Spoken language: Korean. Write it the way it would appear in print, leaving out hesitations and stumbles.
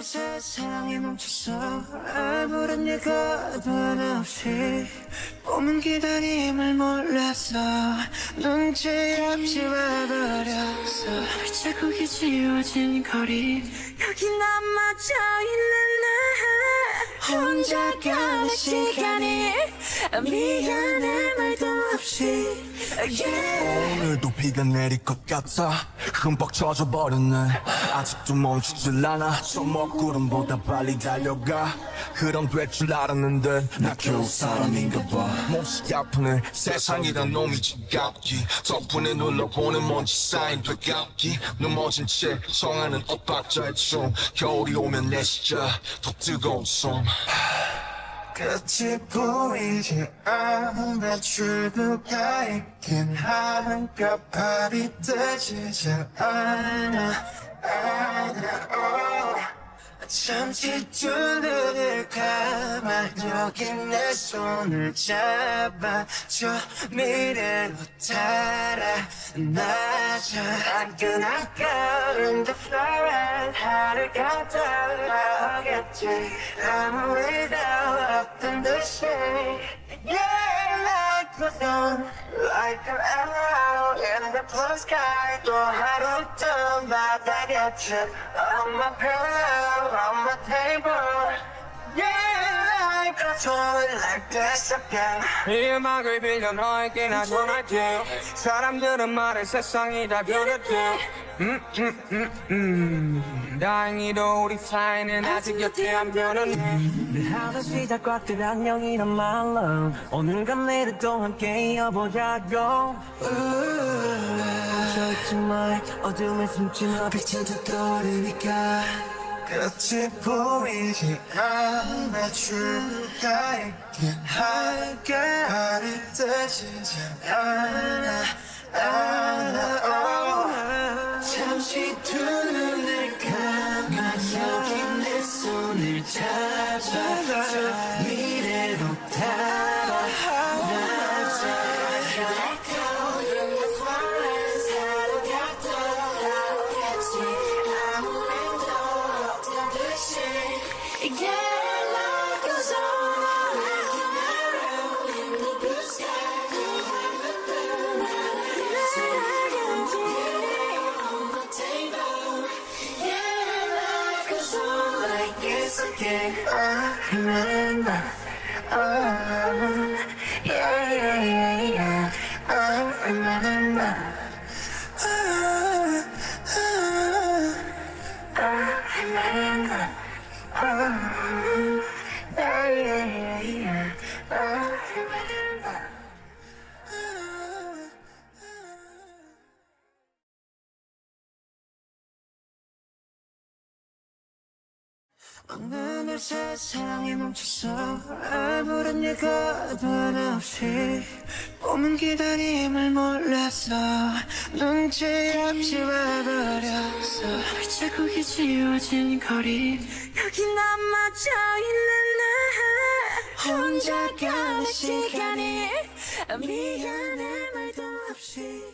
세상이 멈췄어. 아무런 예고도 하나 없이 오면 기다림을 몰랐어. 눈치 없이 와버렸어. 자국이 지워진 거리 여기 남아져 있는 나 혼자 가는 시간이 미안해 말도 없이 오늘도 비가 내릴 것 같아. 흠뻑 젖어버렸네. 아직도 멈추질 않아. 저 먹구름보다 빨리 달려가. 그럼 될 줄 알았는데 나 겨우 사람인가 봐. 몹시 아프네. 세상이란 놈이 지갑기. 덕분에 눌러보는 먼지 쌓인 되갑기. 넘어진 채 성하는 엇박자의 춤. 겨울이 오면 내 시자 더 뜨거운 숨. 끝이 보이지 않아. 출구가 있긴 하는가. 발이 뜨지 않아. 잠시 두 눈을 감아 여기 내 손을 잡아줘. 미래로 달아나자. I'm gonna go in the floor 하늘 가더라겠지. 아무 일도 없던 듯이 Yeah, life goes on like an arrow in the blue sky. 또 하루 더 받아겠지. On my pillow, on my table. Yeah, life goes on like this again. 이 음악을 빌려 너에게 나 전할게. 사람들은 말해 세상이 다 변했대. 다행히도 우리 사이는 아직 곁에 안 변했네. 늘 하루 시작과 끝 안녕이란 말로 오늘과 내일도 함께 이어보자고. 멈춰있지 마. 어둠에 숨지마. 빛은 더 떠오르니까. 끝이 보이지 않아. 출구가 있긴 하게. 발이 뜨지 않아. 잠시 두 눈을 감아 여기 내 손을 잡아줘. 미래로 달아나자. Remember, yeah, yeah, yeah, yeah. Remember, remember, yeah, yeah, yeah, yeah. Remember. 오늘 세상이 멈췄어. 아무런 예고도 하나 없이 오면 기다림을 몰랐어. 눈치 없이 와버렸어. 자국이 지워진 거리 여기 남아져 있는 나 혼자 가는 시간이 미안해 말도 없이